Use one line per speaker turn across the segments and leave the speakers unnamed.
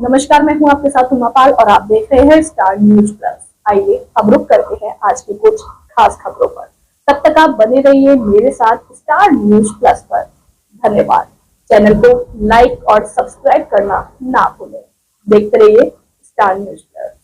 नमस्कार, मैं हूं आपके साथ उमापाल और आप देख रहे हैं स्टार न्यूज प्लस। आइए हम रुक करते हैं आज की कुछ खास खबरों पर। तब तक आप बने रहिए मेरे साथ स्टार न्यूज प्लस पर। धन्यवाद। चैनल को लाइक और सब्सक्राइब करना ना भूलें। देखते रहिए star news plus.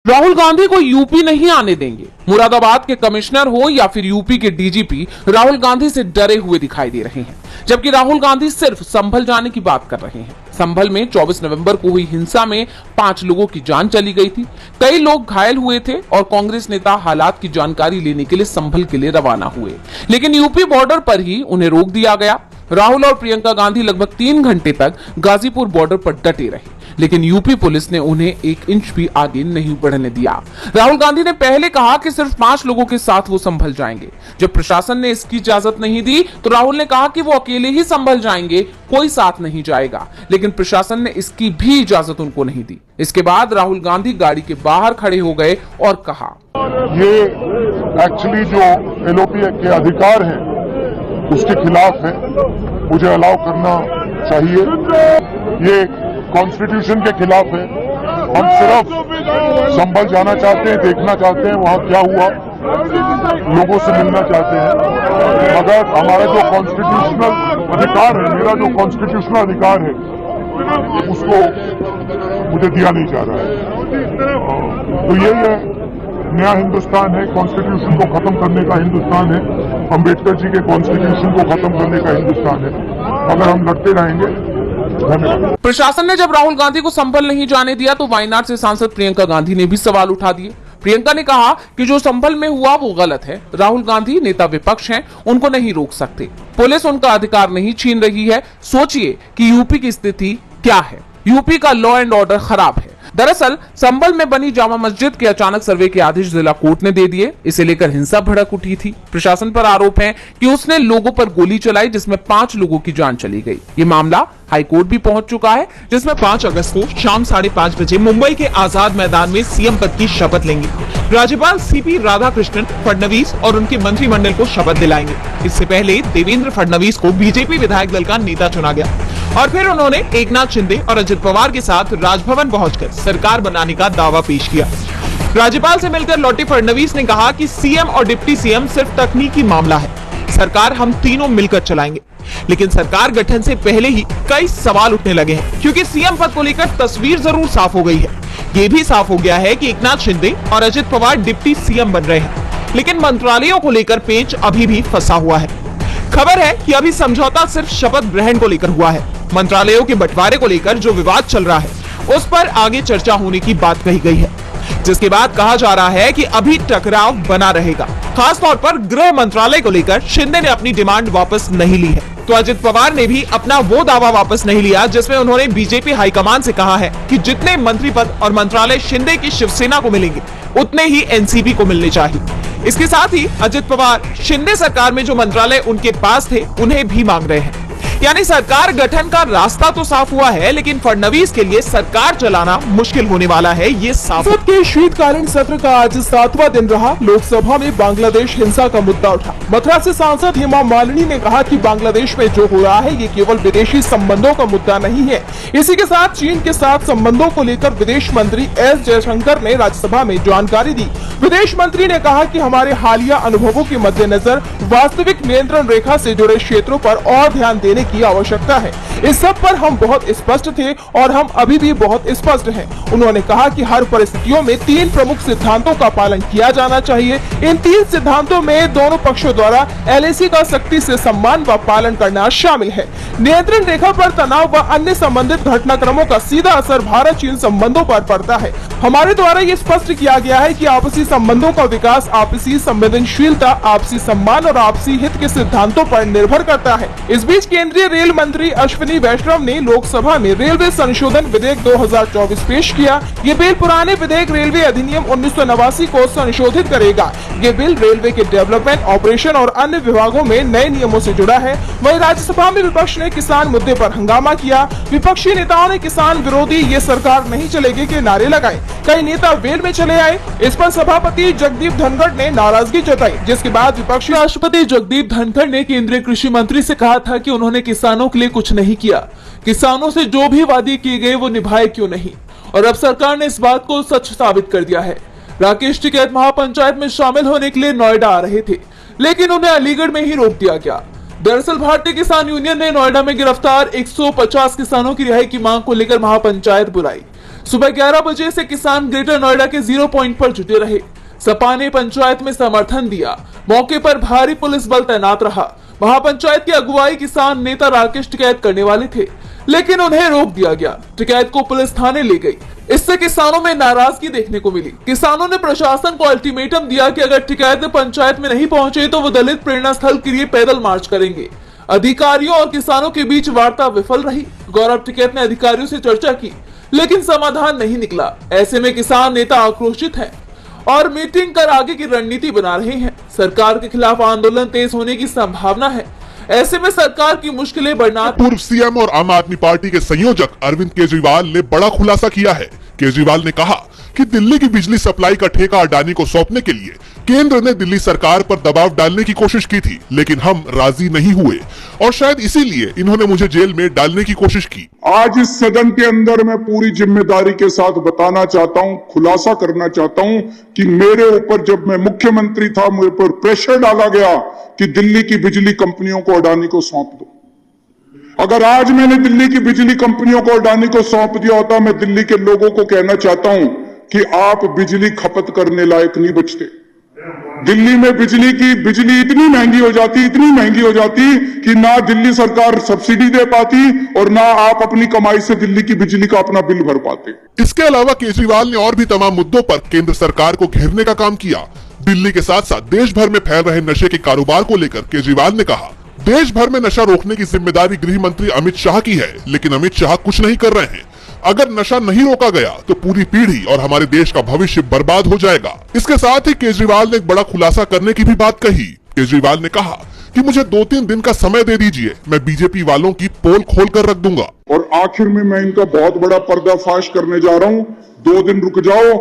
Rahul Gandhi को यूपी नहीं आने देंगे। मुरादाबाद के कमिश्नर हो या फिर यूपी के डीजीपी, राहुल गांधी से डरे हुए दिखाई दे रहे हैं, जबकि राहुल गांधी सिर्फ संभल जाने की बात कर रहे हैं। संभल में 24 नवंबर को हुई हिंसा में 5 लोगों की जान चली गई थी, कई लोग घायल हुए थे और कांग्रेस नेता हालात की जानकारी लेने के लिए संभल के लिए रवाना हुए, लेकिन यूपी बॉर्डर पर ही उन्हें रोक दिया गया। राहुल और प्रियंका गांधी लगभग 3 घंटे तक गाजीपुर बॉर्डर पर डटे रहे, लेकिन यूपी पुलिस ने उन्हें 1 इंच भी आगे नहीं बढ़ने दिया। राहुल गांधी ने पहले कहा कि सिर्फ 5 लोगों के साथ वो संभल जाएंगे। जब प्रशासन ने इसकी इजाजत नहीं दी तो राहुल ने कहा कि वो अकेले ही संभल जाएंगे, कोई साथ नहीं जाएगा, लेकिन प्रशासन ने इसकी भी इजाजत उनको नहीं दी। इसके बाद राहुल गांधी गाड़ी के बाहर खड़े हो गए और कहा,
ये एक्चुअली जो एलओपी के अधिकार हैं उसके खिलाफ है, मुझे अलाउ करना चाहिए। ये कॉन्स्टिट्यूशन के खिलाफ है। हम सिर्फ संभल जाना चाहते हैं, देखना चाहते हैं वहां क्या हुआ, लोगों से मिलना चाहते हैं, मगर हमारा जो कॉन्स्टिट्यूशनल अधिकार है, मेरा जो कॉन्स्टिट्यूशनल अधिकार है, उसको मुझे दिया नहीं जा रहा है। तो यही है, नया हिंदुस्तान है, कॉन्स्टिट्यूशन को खत्म करने का हिंदुस्तान है, अंबेडकर जी के कॉन्स्टिट्यूशन को खत्म करने का हिंदुस्तान है। अगर हम लड़ते रहेंगे।
प्रशासन ने जब राहुल गांधी को संभल नहीं जाने दिया तो वायनाड से सांसद प्रियंका गांधी ने भी सवाल उठा दिए। प्रियंका ने कहा कि जो संभल में हुआ वो गलत है। राहुल गांधी नेता विपक्ष हैं, उनको नहीं रोक सकते। पुलिस उनका अधिकार नहीं छीन रही है। सोचिए कि यूपी की स्थिति क्या है। यूपी का लॉ एंड ऑर्डर खराब है। दरअसल संभल में बनी जामा मस्जिद के अचानक सर्वे के आदेश जिला कोर्ट ने दे दिए। इसे लेकर हिंसा भड़क उठी थी। प्रशासन पर आरोप है कि उसने लोगों पर गोली चलाई, जिसमें 5 लोगों की जान चली गई। ये मामला हाई कोर्ट भी पहुंच चुका है, जिसमें 5 अगस्त को शाम 5:30 बजे मुंबई के आजाद मैदान में सीएम पद की शपथ लेंगे। राज्यपाल सीपी राधाकृष्णन फडणवीस और उनके मंत्रिमंडल को शपथ दिलाएंगे। इससे पहले देवेंद्र फडणवीस को बीजेपी विधायक दल का नेता चुना गया और फिर उन्होंने एकनाथ शिंदे और अजित पवार के साथ राजभवन पहुंचकर सरकार बनाने का दावा पेश किया। राज्यपाल से मिलकर लौटे फडणवीस ने कहा कि सीएम और डिप्टी सीएम सिर्फ तकनीकी मामला है, सरकार हम तीनों मिलकर चलाएंगे। लेकिन सरकार गठन से पहले ही कई सवाल उठने लगे हैं, क्योंकि सीएम पद को लेकर तस्वीर जरूर साफ हो गई है। ये भी साफ हो गया है कि एकनाथ शिंदे और अजित पवार डिप्टी सीएम बन रहे हैं, लेकिन मंत्रालयों को लेकर पेंच अभी भी फंसा हुआ है। खबर है कि अभी समझौता सिर्फ शपथ ग्रहण को लेकर हुआ है। मंत्रालयों के बंटवारे को लेकर जो विवाद चल रहा है उस पर आगे चर्चा होने की बात कही गई है, जिसके बाद कहा जा रहा है कि अभी टकराव बना रहेगा। खासतौर पर गृह मंत्रालय को लेकर शिंदे ने अपनी डिमांड वापस नहीं ली है, तो अजित पवार ने भी अपना वो दावा वापस नहीं लिया जिसमें उन्होंने बीजेपी हाईकमान से कहा है कि जितने मंत्री पद और मंत्रालय शिंदे की शिवसेना को मिलेंगे उतने ही एनसीपी को मिलने चाहिए। इसके साथ ही अजित पवार शिंदे सरकार में जो मंत्रालय उनके पास थे उन्हें भी मांग रहे हैं। यानी सरकार गठन का रास्ता तो साफ हुआ है, लेकिन फडणवीस के लिए सरकार चलाना मुश्किल होने वाला है, ये साफ।
संसद के शीतकालीन सत्र का आज 7वां दिन रहा। लोकसभा में बांग्लादेश हिंसा का मुद्दा उठा। मथुरा से सांसद हेमा मालिनी ने कहा कि बांग्लादेश में जो हो रहा है ये केवल विदेशी संबंधों का मुद्दा नहीं है। इसी के साथ चीन के साथ संबंधों को लेकर विदेश मंत्री एस जयशंकर ने राज्यसभा में जानकारी दी। विदेश मंत्री ने कहा कि हमारे हालिया अनुभवों के मद्देनजर वास्तविक नियंत्रण रेखा से जुड़े क्षेत्रों पर और ध्यान देने की आवश्यकता है। इस सब पर हम बहुत स्पष्ट थे और हम अभी भी बहुत स्पष्ट हैं। उन्होंने कहा कि हर परिस्थितियों में 3 प्रमुख सिद्धांतों का पालन किया जाना चाहिए। इन 3 सिद्धांतों में दोनों पक्षों द्वारा एलएसी का सख्ती से सम्मान व पालन करना शामिल है। नियंत्रण रेखा पर तनाव व अन्य संबंधित घटनाक्रमों का सीधा असर भारत चीन संबंधों पर पड़ता है। हमारे द्वारा ये स्पष्ट किया गया है कि आपसी संबंधों का विकास आपसी संवेदनशीलता, आपसी सम्मान और आपसी हित के सिद्धांतों पर निर्भर करता है। इस बीच केंद्रीय रेल मंत्री अश्विनी वैष्णव ने लोकसभा में रेलवे संशोधन विधेयक 2024 पेश किया। ये बिल पुराने विधेयक रेलवे अधिनियम 1989 को संशोधित करेगा। ये बिल रेलवे के डेवलपमेंट, ऑपरेशन और अन्य विभागों में नए नियमों से जुड़ा है। वहीं राज्यसभा में विपक्ष ने किसान मुद्दे पर हंगामा किया। विपक्षी नेताओं ने किसान विरोधी ये सरकार नहीं चलेगी के नारे लगाए। कई नेता वेल में चले आए। इस पर सभापति सभापति जगदीप धनखड़ ने नाराजगी जताई, जिसके बाद विपक्षी राष्ट्रपति जगदीप धनखड़ ने केंद्रीय कृषि मंत्री से कहा था कि उन्होंने किसानों के लिए कुछ नहीं किया, किसानों से जो भी वादे किए गए वो निभाए क्यों नहीं, और अब सरकार ने इस बात को सच साबित कर दिया है। राकेश टिकैत महापंचायत में शामिल होने के लिए नोएडा आ रहे थे, लेकिन उन्हें अलीगढ़ में ही रोक दिया गया। दरअसल भारतीय किसान यूनियन ने नोएडा में गिरफ्तार 150 किसानों की रिहाई की मांग को लेकर महापंचायत बुलाई। सुबह 11 बजे से किसान ग्रेटर नोएडा के 0 पॉइंट पर जुटे रहे। सपा ने पंचायत में समर्थन दिया। मौके पर भारी पुलिस बल तैनात रहा। महापंचायत की अगुवाई किसान नेता राकेश टिकैत करने वाले थे, लेकिन उन्हें रोक दिया गया। टिकैत को पुलिस थाने ले गई। इससे किसानों में नाराजगी देखने को मिली। किसानों ने प्रशासन को अल्टीमेटम दिया कि अगर टिकैत पंचायत में नहीं पहुंचे तो वो दलित प्रेरणा स्थल के लिए पैदल मार्च करेंगे। अधिकारियों और किसानों के बीच वार्ता विफल रही। गौरव टिकैत ने अधिकारियों से चर्चा की, लेकिन समाधान नहीं निकला। ऐसे में किसान नेता आक्रोशित हैं और मीटिंग कर आगे की रणनीति बना रहे हैं। सरकार के खिलाफ आंदोलन तेज होने की संभावना है। ऐसे में सरकार की मुश्किलें बढ़ना।
पूर्व सीएम और आम आदमी पार्टी के संयोजक अरविंद केजरीवाल ने बड़ा खुलासा किया है। केजरीवाल ने कहा कि दिल्ली की बिजली सप्लाई का ठेका अडानी को सौंपने के लिए केंद्र ने दिल्ली सरकार पर दबाव डालने की कोशिश की थी, लेकिन हम राजी नहीं हुए और शायद इसीलिए इन्होंने मुझे जेल में डालने की कोशिश की।
आज इस सदन के अंदर मैं पूरी जिम्मेदारी के साथ बताना चाहता हूं, खुलासा करना चाहता हूं कि मेरे ऊपर जब मैं मुख्यमंत्री था, मेरे ऊपर प्रेशर डाला गया कि दिल्ली की बिजली कंपनियों को अडानी को सौंप दो। अगर आज मैंने दिल्ली की बिजली कंपनियों को अडानी को सौंप दिया होता, मैं दिल्ली के लोगों को कहना चाहता हूं कि आप बिजली खपत करने लायक नहीं बचते। दिल्ली में बिजली इतनी महंगी हो जाती कि ना दिल्ली सरकार सब्सिडी दे पाती और ना आप अपनी कमाई से दिल्ली की बिजली का अपना बिल भर पाते।
इसके अलावा केजरीवाल ने और भी तमाम मुद्दों पर केंद्र सरकार को घेरने का काम किया। दिल्ली के साथ साथ देश भर में फैल रहे नशे के कारोबार को लेकर केजरीवाल ने कहा, देश भर में नशा रोकने की जिम्मेदारी गृह मंत्री अमित शाह की है, लेकिन अमित शाह कुछ नहीं कर रहे हैं। अगर नशा नहीं रोका गया तो पूरी पीढ़ी और हमारे देश का भविष्य बर्बाद हो जाएगा। इसके साथ ही केजरीवाल ने एक बड़ा खुलासा करने की भी बात कही। केजरीवाल ने कहा कि मुझे 2-3 दिन का समय दे दीजिए, मैं बीजेपी वालों की पोल खोल कर रख दूंगा।
और आखिर में मैं इनका बहुत बड़ा पर्दाफाश करने जा रहा हूं। 2 दिन रुक जाओ।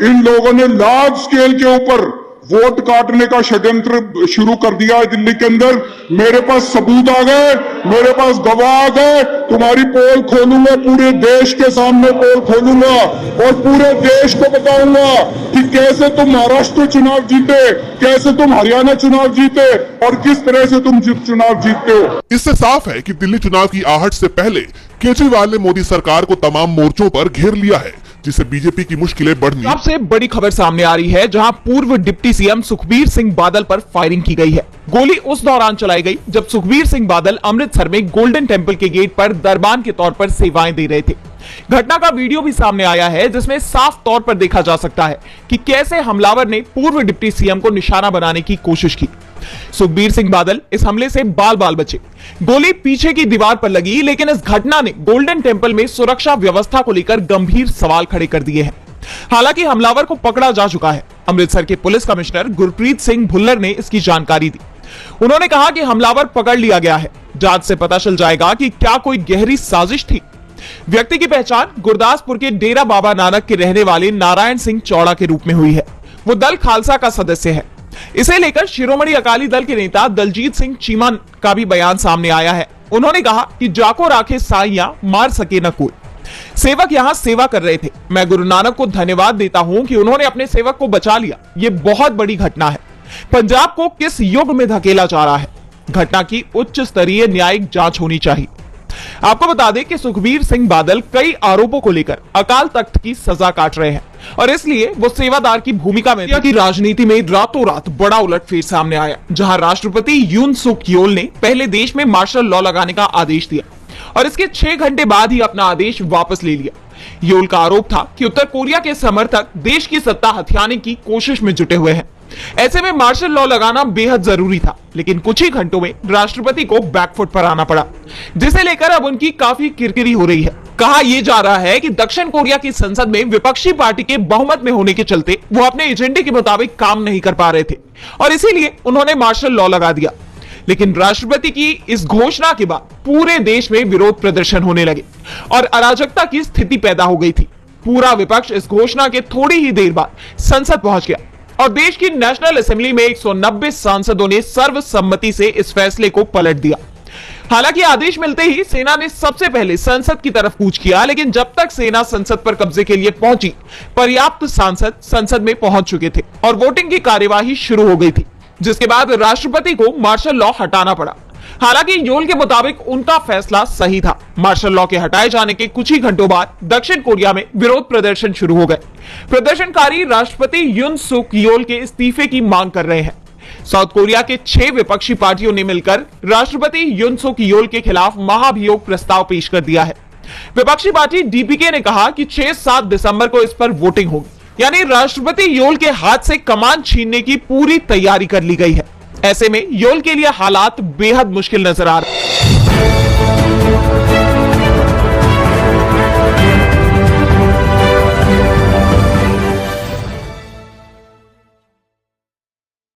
इन लोगों ने लार्ज स्केल के ऊपर वोट काटने का षड्यंत्र शुरू कर दिया है दिल्ली के अंदर। मेरे पास सबूत आ गए, मेरे पास गवाह आ गए। तुम्हारी पोल खोलूंगा, पूरे देश के सामने पोल खोलूंगा और पूरे देश को बताऊंगा कि कैसे तुम महाराष्ट्र चुनाव जीते, कैसे तुम हरियाणा चुनाव जीते और किस तरह से तुम चुनाव जीतते हो।
इससे साफ है कि दिल्ली चुनाव की आहट से पहले केजरीवाल ने मोदी सरकार को तमाम मोर्चों पर घेर लिया है, जिससे बीजेपी की मुश्किलें बढ़नी।
सबसे बड़ी खबर सामने आ रही है, जहां पूर्व डिप्टी सीएम सुखबीर सिंह बादल पर फायरिंग की गई है। गोली उस दौरान चलाई गई जब सुखबीर सिंह बादल अमृतसर में गोल्डन टेंपल के गेट पर दरबान के तौर पर सेवाएं दे रहे थे। घटना का वीडियो भी सामने आया है, जिसमें साफ तौर पर देखा जा सकता है कि कैसे हमलावर ने पूर्व डिप्टी सीएम को निशाना बनाने की कोशिश की। सुखबीर सिंह बादल इस हमले से बाल बाल बचे। गोली पीछे की दीवार पर लगी, लेकिन इस घटना ने गोल्डन टेंपल में सुरक्षा व्यवस्था को लेकर गंभीर सवाल खड़े कर दिए हैं। हालांकि हमलावर को पकड़ा जा चुका है। अमृतसर के पुलिस कमिश्नर गुरप्रीत सिंह भुल्लर ने इसकी जानकारी दी। उन्होंने कहा कि हमलावर पकड़ लिया गया है। जांच से पता चल जाएगा कि क्या कोई गहरी साजिश थी। व्यक्ति की पहचान गुरदासपुर के डेरा बाबा नानक के रहने वाले नारायण सिंह चौड़ा के रूप में हुई है। वो दल खालसा का सदस्य है। इसे लेकर शिरोमणि अकाली दल के नेता दलजीत सिंह चीमा का भी बयान सामने आया है। उन्होंने कहा कि जाको राखे साइया मार सके न कोई। सेवक यहां सेवा कर रहे थे। मैं गुरु नानक को धन्यवाद देता हूं कि उन्होंने अपने सेवक को बचा लिया। ये बहुत बड़ी घटना है। पंजाब को किस युग में धकेला जा रहा है। घटना की उच्च स्तरीय न्यायिक जांच होनी चाहिए। आपको बता दें कि सुखबीर सिंह बादल कई आरोपों को लेकर अकाल तख्त की सजा काट रहे हैं और इसलिए वो सेवादार की भूमिका में थे। राजनीति में रातों रात बड़ा उलटफेर सामने आया, जहां राष्ट्रपति यून सुक योल ने पहले देश में मार्शल लॉ लगाने का आदेश दिया और इसके 6 घंटे बाद ही अपना आदेश वापस ले लिया। योल का आरोप था कि उत्तर कोरिया के समर्थक देश की सत्ता हथियाने की कोशिश में जुटे हुए हैं। ऐसे में मार्शल लॉ लगाना बेहद जरूरी था, लेकिन कुछ ही घंटों में राष्ट्रपति को बैकफुट पर आना पड़ा, जिसे लेकर अब उनकी काफी किरकिरी हो रही है। कहा यह जा रहा है कि दक्षिण कोरिया की संसद में विपक्षी पार्टी के बहुमत में होने के चलते वो अपने एजेंडे के मुताबिक काम नहीं कर पा रहे थे और इसीलिए उन्होंने मार्शल लॉ लगा दिया। लेकिन राष्ट्रपति की इस घोषणा के बाद पूरे देश में विरोध प्रदर्शन होने लगे और अराजकता की स्थिति पैदा हो गई थी। पूरा विपक्ष इस घोषणा के थोड़ी ही देर बाद संसद पहुंच गया। और देश की नेशनल असेंबली में 190 सांसदों ने सर्वसम्मति से इस फैसले को पलट दिया। हालांकि आदेश मिलते ही सेना ने सबसे पहले संसद की तरफ कूच किया, लेकिन जब तक सेना संसद पर कब्जे के लिए पहुंची, पर्याप्त सांसद संसद में पहुंच चुके थे और वोटिंग की कार्यवाही शुरू हो गई थी, जिसके बाद राष्ट्रपति को मार्शल लॉ हटाना पड़ा। हालांकि योल के मुताबिक उनका फैसला सही था। मार्शल लॉ के हटाए जाने के कुछ ही घंटों बाद दक्षिण कोरिया में विरोध प्रदर्शन शुरू हो गए। प्रदर्शनकारी राष्ट्रपति यून सुक योल के इस्तीफे की मांग कर रहे हैं। साउथ कोरिया के 6 विपक्षी पार्टियों ने मिलकर राष्ट्रपति यून सुक योल के खिलाफ महाभियोग प्रस्ताव पेश कर दिया है। विपक्षी पार्टी डीपीके ने कहा कि 6-7 दिसंबर को इस पर वोटिंग होगी, यानी राष्ट्रपति योल के हाथ से कमान छीनने की पूरी तैयारी कर ली गई है। ऐसे में योल के लिए हालात बेहद मुश्किल नजर आ रहे हैं।